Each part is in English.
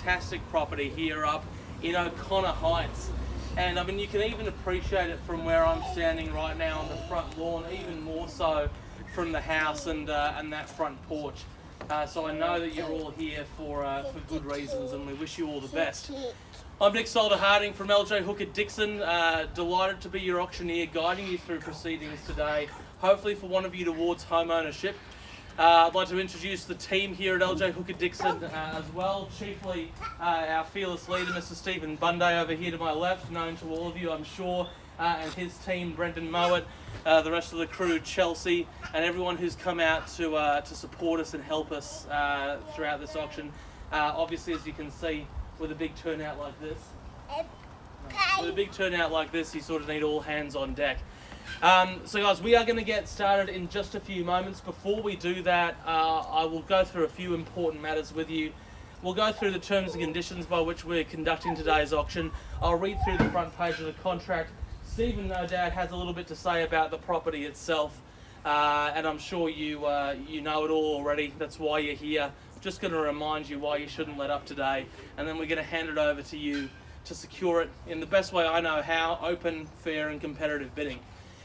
fantastic property here up in O'Connor Heights. And I mean, you can even appreciate it from where I'm standing right now on the front lawn, even more so from the house and that front porch. So I know that you're all here for good reasons, and we wish you all the best. I'm Nick Solder-Harding from LJ Hooker Dixon, delighted to be your auctioneer guiding you through proceedings today, hopefully for one of you towards home ownership. I'd like to introduce the team here at LJ Hooker Dixon as well, chiefly our fearless leader, Mr. Stephen Bunday, over here to my left, known to all of you, I'm sure, and his team, Brendan Mowat, the rest of the crew, Chelsea, and everyone who's come out to support us and help us throughout this auction. Obviously, as you can see, with a big turnout like this, you sort of need all hands on deck. So guys, we are going to get started in just a few moments. Before we do that, I will go through a few important matters with you. We'll go through the terms and conditions by which we're conducting today's auction. I'll read through the front page of the contract. Stephen, no doubt, has a little bit to say about the property itself, and I'm sure you know it all already. That's why you're here. Just going to remind you why you shouldn't let up today, and then we're going to hand it over to you to secure it in the best way I know how: open, fair and competitive bidding.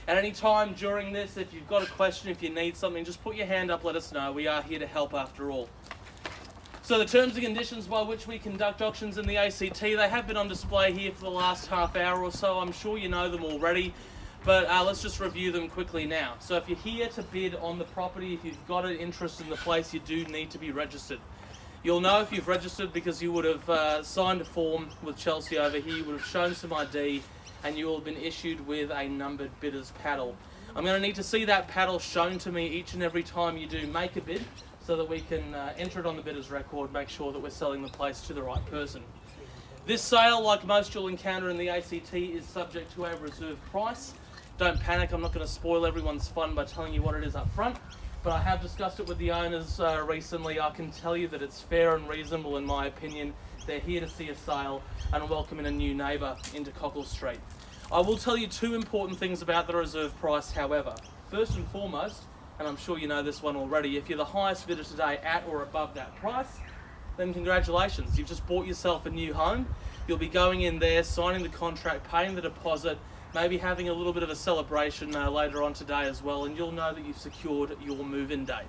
At any time during this, if you've got a question, if you need something, just put your hand up, let us know. We are here to help after all. So the terms and conditions by which we conduct auctions in the ACT, they have been on display here for the last half hour or so. I'm sure you know them already, but let's just review them quickly now. So if you're here to bid on the property, if you've got an interest in the place, you do need to be registered. You'll know if you've registered because you would have signed a form with Chelsea over here, you would have shown some ID, and you will have been issued with a numbered bidder's paddle. I'm going to need to see that paddle shown to me each and every time you do make a bid, so that we can enter it on the bidder's record, make sure that we're selling the place to the right person. This sale, like most you'll encounter in the ACT, is subject to a reserve price. Don't panic, I'm not going to spoil everyone's fun by telling you what it is up front, but I have discussed it with the owners recently. I can tell you that it's fair and reasonable in my opinion. They're here to see a sale and welcoming a new neighbour into Cockle Street. I will tell you two important things about the reserve price, however. First and foremost, and I'm sure you know this one already, if you're the highest bidder today at or above that price, then congratulations, you've just bought yourself a new home. You'll be going in there, signing the contract, paying the deposit, maybe having a little bit of a celebration later on today as well, and you'll know that you've secured your move-in date.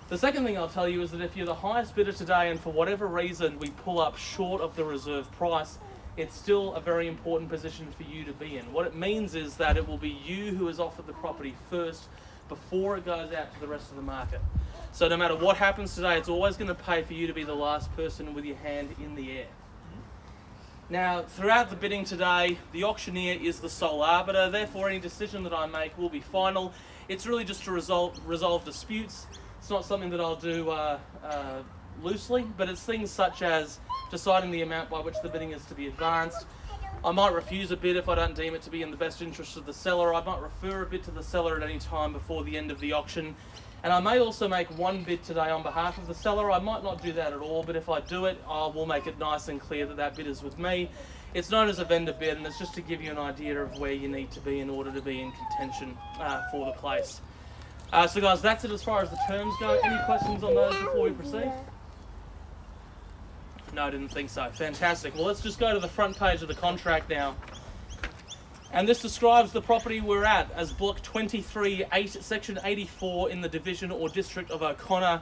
The second thing I'll tell you is that if you're the highest bidder today and for whatever reason we pull up short of the reserve price, it's still a very important position for you to be in. What it means is that it will be you who is offered the property first before it goes out to the rest of the market. So no matter what happens today, it's always going to pay for you to be the last person with your hand in the air. Now, throughout the bidding today, the auctioneer is the sole arbiter, therefore any decision that I make will be final. It's really just to resolve disputes. It's not something that I'll do loosely, but it's things such as deciding the amount by which the bidding is to be advanced. I might refuse a bid if I don't deem it to be in the best interest of the seller. I might refer a bid to the seller at any time before the end of the auction. And I may also make one bid today on behalf of the seller. I might not do that at all, but if I do it, I will make it nice and clear that that bid is with me. It's known as a vendor bid, and it's just to give you an idea of where you need to be in order to be in contention for the place. So guys, that's it as far as the terms go. Any questions on those before we proceed? No, I didn't think so. Fantastic. Well, let's just go to the front page of the contract now. And this describes the property we're at as Block 23, Section 84 in the Division or District of O'Connor,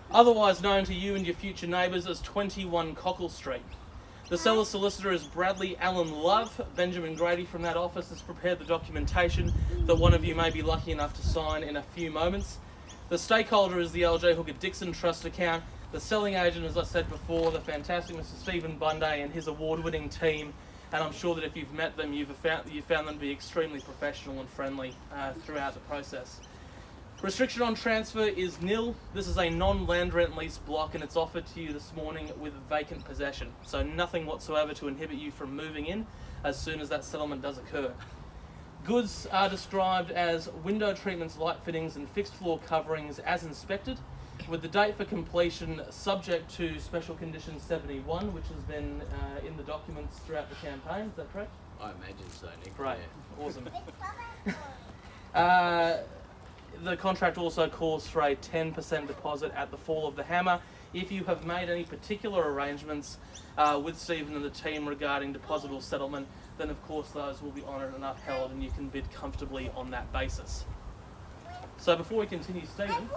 otherwise known to you and your future neighbours as 21 Cockle Street. The seller's solicitor is Bradley Allen Love. Benjamin Grady from that office has prepared the documentation that one of you may be lucky enough to sign in a few moments. The stakeholder is the LJ Hooker Dixon Trust account. The selling agent, as I said before, the fantastic Mr. Stephen Bunday and his award-winning team, and I'm sure that if you've met them, you've found them to be extremely professional and friendly throughout the process. Restriction on transfer is nil. This is a non-land rent lease block and it's offered to you this morning with vacant possession. So nothing whatsoever to inhibit you from moving in as soon as that settlement does occur. Goods are described as window treatments, light fittings and fixed floor coverings as inspected, with the date for completion subject to Special Condition 71, which has been in the documents throughout the campaign. Is that correct? I imagine so, Nick. Great. Yeah. Awesome. The contract also calls for a 10% deposit at the fall of the hammer. If you have made any particular arrangements with Stephen and the team regarding deposit or settlement, then of course those will be honoured and upheld, and you can bid comfortably on that basis. So before we continue, Stephen,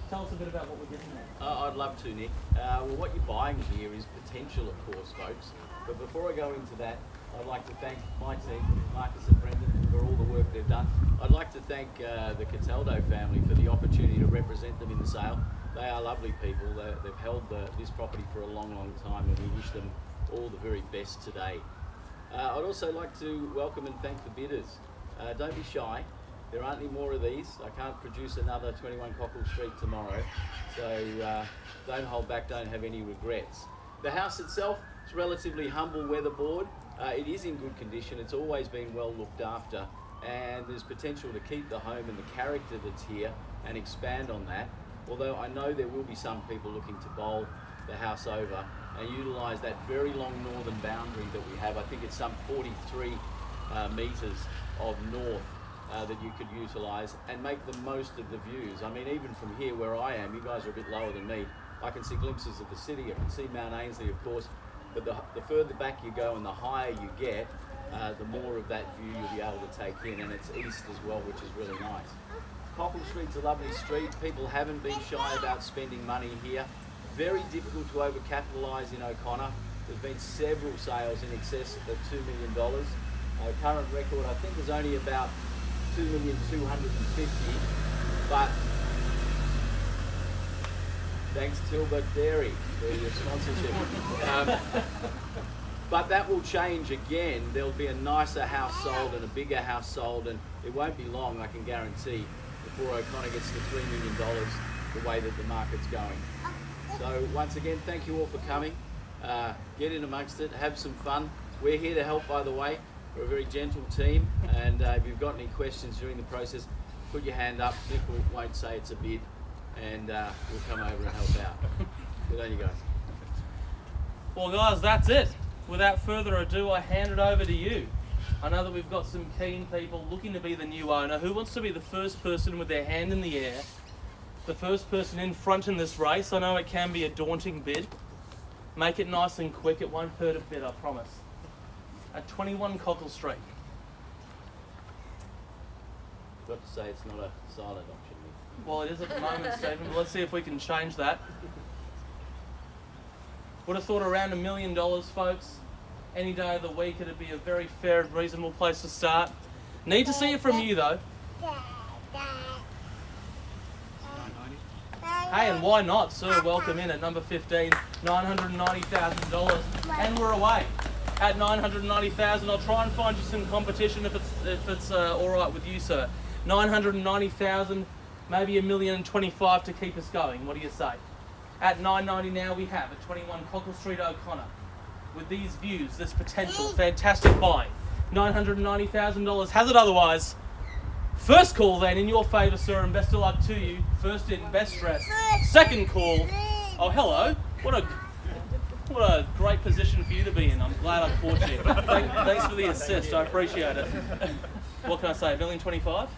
tell us a bit about what we're getting at. I'd love to, Nick. Well, what you're buying here is potential, of course, folks. But before I go into that, I'd like to thank my team, Marcus and Brendan, for all the work they've done. I'd like to thank the Cataldo family for the opportunity to represent them in the sale. They are lovely people. They've held this property for a long, long time, and we wish them all the very best today. I'd also like to welcome and thank the bidders. Don't be shy. There aren't any more of these. I can't produce another 21 Cockle Street tomorrow, so don't hold back, don't have any regrets. The house itself is relatively humble weatherboard. It is in good condition. It's always been well looked after, and there's potential to keep the home and the character that's here and expand on that. Although I know there will be some people looking to bowl the house over and utilise that very long northern boundary that we have. I think it's some 43 metres of north that you could utilise and make the most of the views. I mean, even from here where I am, you guys are a bit lower than me, I can see glimpses of the city. I can see Mount Ainslie, of course, but the further back you go and the higher you get, the more of that view you'll be able to take in, and it's east as well, which is really nice. Cockle Street's a lovely street. People haven't been shy about spending money here. Very difficult to overcapitalise in O'Connor. There's been several sales in excess of $2 million. Current record, I think, is only about $2,250,000, but thanks Tilbert Dairy for your sponsorship. But that will change again. There'll be a nicer house sold and a bigger house sold, and it won't be long, I can guarantee, before O'Connor gets to $3 million the way that the market's going. So once again, thank you all for coming. Get in amongst it, have some fun. We're here to help, by the way. We're a very gentle team, and if you've got any questions during the process, put your hand up. Nick won't say it's a bid, and we'll come over and help out. Good on you guys. Well guys, that's it. Without further ado, I hand it over to you. I know that we've got some keen people looking to be the new owner. Who wants to be the first person with their hand in the air? The first person in front in this race. I know it can be a daunting bid. Make it nice and quick. It won't hurt a bit, I promise. At 21 Cockle Street. Got to say it's not a silent auction. Nick. Well, it is at the moment, Stephen, but let's see if we can change that. Would have thought around $1 million, folks. Any day of the week, it'd be a very fair and reasonable place to start. Need to see it from you, though. Hey, and why not, sir? Welcome in at number 15, $990,000, and we're away at $990,000. I'll try and find you some competition if it's all right with you, sir. $990,000, maybe $1,025,000 to keep us going. What do you say? At $990 now we have at 21 Cockle Street, O'Connor. With these views, this potential, fantastic buy. $990,000. Has it otherwise? First call then in your favour, sir, and best of luck to you. First in, best dressed. Second call. Oh, hello. What a great position for you to be in. I'm glad I caught you. Thanks for the assist. I appreciate it. What can I say? $1,025,000?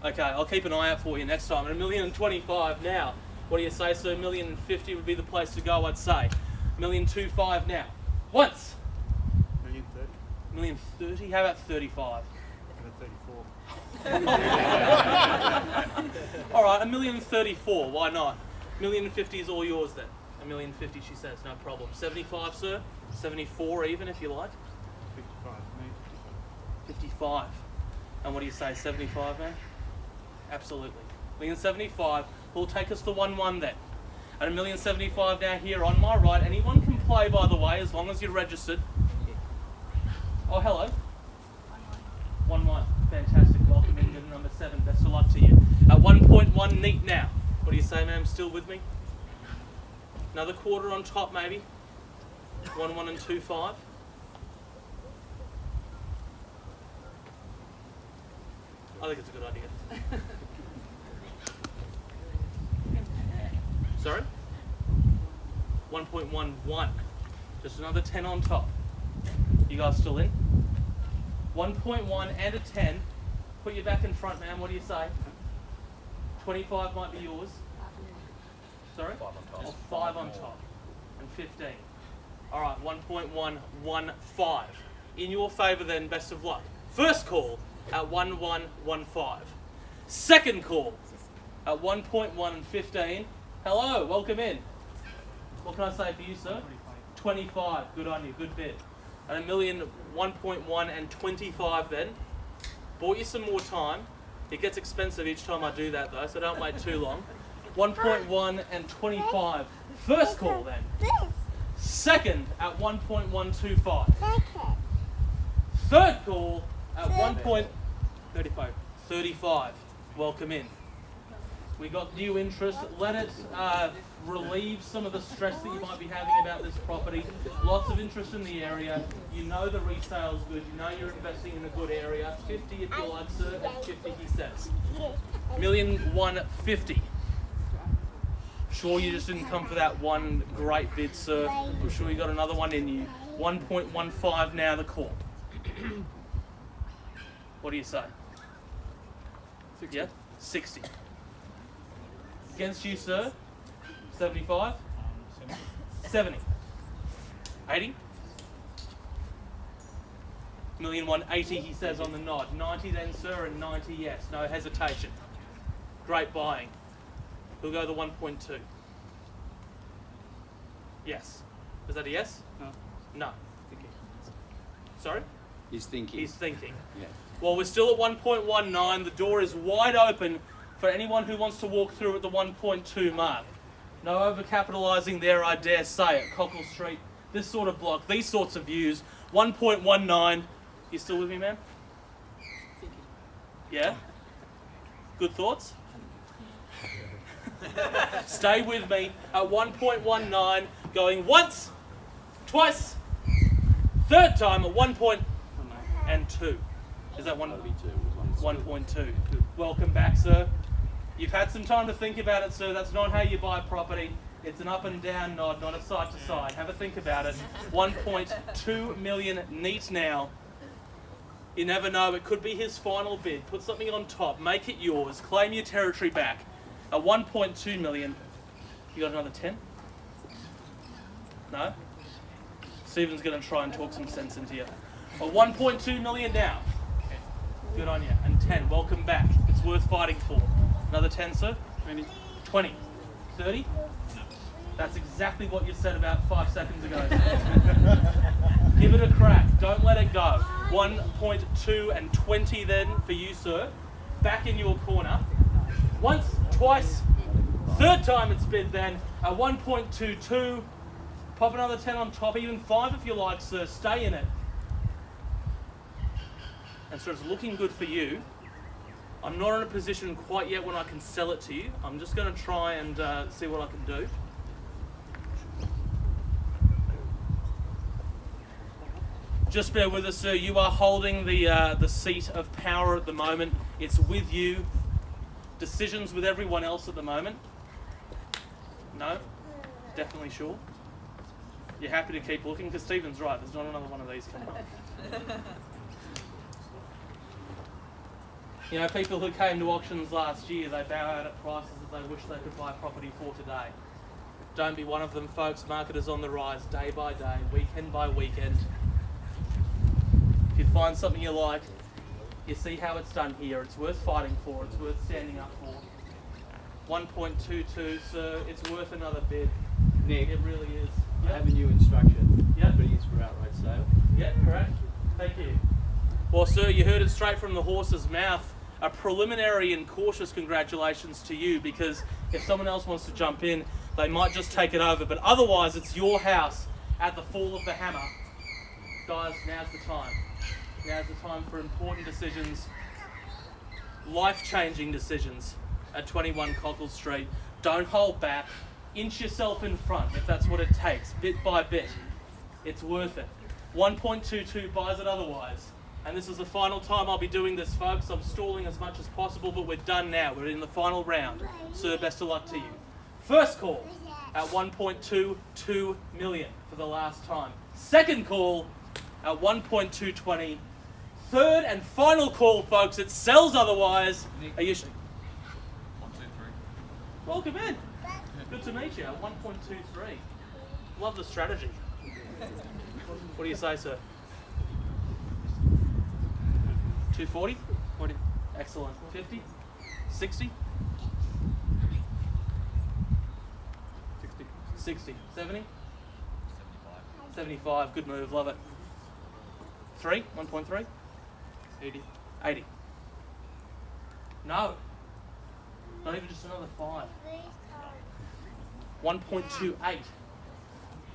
Okay, I'll keep an eye out for you next time. And $1,025,000 now. What do you say, sir? $1,050,000 would be the place to go, I'd say. $1,025,000 now. Once. $1,030,000. How about 35? 34. All right, $1,034,000. Why not? $1,050,000 is all yours then. $1,050,000, she says, no problem. 75, sir. 74 even, if you like. 55. Me, 55. And what do you say? 75, man? Absolutely. $1,075,000 will take us to 1-1 then. At $1,075,000 now here on my right. Anyone can play, by the way, as long as you're registered. Oh, hello. 1-1. Fantastic. Welcome in to number 7. Best of luck to you. At 1.1 neat now. What do you say, ma'am? Still with me? Another quarter on top, maybe? 1-1 and 2-5. I think it's a good idea. Sorry? 1.11. Just another 10 on top. You guys still in? 1.1 and a 10. Put your back in front, ma'am. What do you say? 25 might be yours. Sorry? 5 on top. Or 5 on top. And 15. Alright, 1.115. In your favour then, best of luck. First call at 1115. Second call at 1.1 and 15. Hello, welcome in. What can I say for you, sir? 25. Good on you, good bid. And 1.1 and 25 then. Bought you some more time. It gets expensive each time I do that though, so don't wait too long. 1.1 and 25. First call then. Second at 1.125. Third call at 1.35. Welcome in. We got new interest. Let it relieve some of the stress that you might be having about this property. Lots of interest in the area. You know the resale's good. You know you're investing in a good area. 50 if you like, sir. At 50 he says. 1,150,000. Sure you just didn't come for that one great bid, sir. I'm sure you got another one in you. 1.15 now the call. What do you say? 60. Yeah? 60. Against you, sir? 75? 70. 80? 1,180,000 he says on the nod. 90 then, sir, and 90 yes. No hesitation. Great buying. We'll go the 1.2. Yes. Is that a yes? No. No. Sorry? He's thinking. He's thinking. Yeah. Well, we're still at 1.19. The door is wide open for anyone who wants to walk through at the 1.2 mark. No overcapitalising there, I dare say, at Cockle Street. This sort of block, these sorts of views. 1.19. You still with me, man? Yeah? Good thoughts? Stay with me at 1.19, going once, twice, third time at 1.2. Is that 1.2? Welcome back, sir. You've had some time to think about it, sir. That's not how you buy property. It's an up and down nod, not a side to side. Have a think about it. 1.2 million neat now. You never know, it could be his final bid. Put something on top, make it yours, claim your territory back. At 1.2 million, you got another 10? No? Stephen's going to try and talk some sense into you. At 1.2 million now. Good on you. And 10, welcome back. It's worth fighting for. Another 10, sir? 20. 20. 30? No. That's exactly what you said about 5 seconds ago. Give it a crack. Don't let it go. 1.2 and 20 then for you, sir. Back in your corner. Once, twice, third time it's bid then at 1.22. Pop another 10 on top, even 5 if you like, sir. Stay in it. And so it's looking good for you. I'm not in a position quite yet when I can sell it to you. I'm just going to try and see what I can do. Just bear with us, sir. You are holding the seat of power at the moment. It's with you. Decisions with everyone else at the moment. No? Definitely sure? You're happy to keep looking? Because Stephen's right. There's not another one of these coming up. You know, people who came to auctions last year, they bow out at prices that they wish they could buy property for today. Don't be one of them, folks. Market is on the rise day by day, weekend by weekend. If you find something you like, you see how it's done here. It's worth fighting for. It's worth standing up for. 1.22, sir. It's worth another bid. Nick, It really is. I have a new instruction. Yep. But it is for outright sale. Yeah, correct. Thank you. Well, sir, you heard it straight from the horse's mouth. A preliminary and cautious congratulations to you, because if someone else wants to jump in, they might just take it over. But otherwise, it's your house at the fall of the hammer. Guys, now's the time. Now's the time for important decisions, life-changing decisions at 21 Cockle Street. Don't hold back. Inch yourself in front if that's what it takes, bit by bit. It's worth it. 1.22 buys it otherwise. And this is the final time I'll be doing this, folks. I'm stalling as much as possible, but we're done now. We're in the final round. Sir, best of luck to you. First call at 1.22 million for the last time. Second call at 1.220. Third and final call, folks. It sells otherwise. Are you? 1, 2, 3. Welcome in. Good to meet you. 1.23. Love the strategy. What do you say, sir? 240? 40. Excellent. 50? 60? 60. 70? 75. Good move. Love it. 3? 1.3? 80. 80. No. Not even just another 5. 1.28.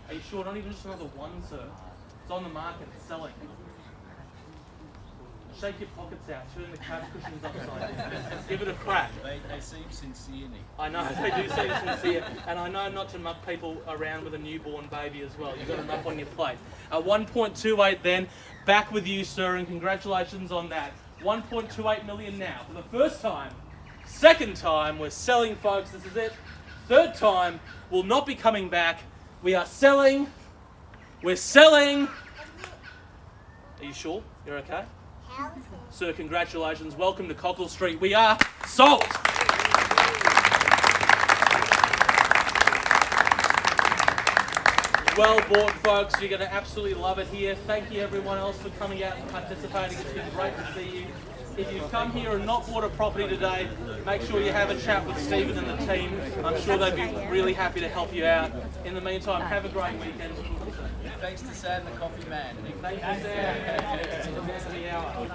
Are you sure? Not even just another 1, sir. It's on the market. It's selling. Shake your pockets out. Turn the couch cushions upside down. Give it a crack. They seem sincere, Nick. I know, they do seem sincere. And I know not to muck people around with a newborn baby as well. You've got enough on your plate. 1.28 then. Back with you, sir, and congratulations on that. 1.28 million now. For the first time. Second time, we're selling, folks. This is it. Third time, we'll not be coming back. We are selling. We're selling. Are you sure? You're okay? Sir, congratulations. Welcome to Cockle Street. We are sold. Well bought, folks. You're going to absolutely love it here. Thank you, everyone else, for coming out and participating. It's been great to see you. If you've come here and not bought a property today, make sure you have a chat with Stephen and the team. I'm sure they'd be really happy to help you out. In the meantime, have a great weekend. Thanks to Sam, the coffee man. Thank you, Sam. It's the hour.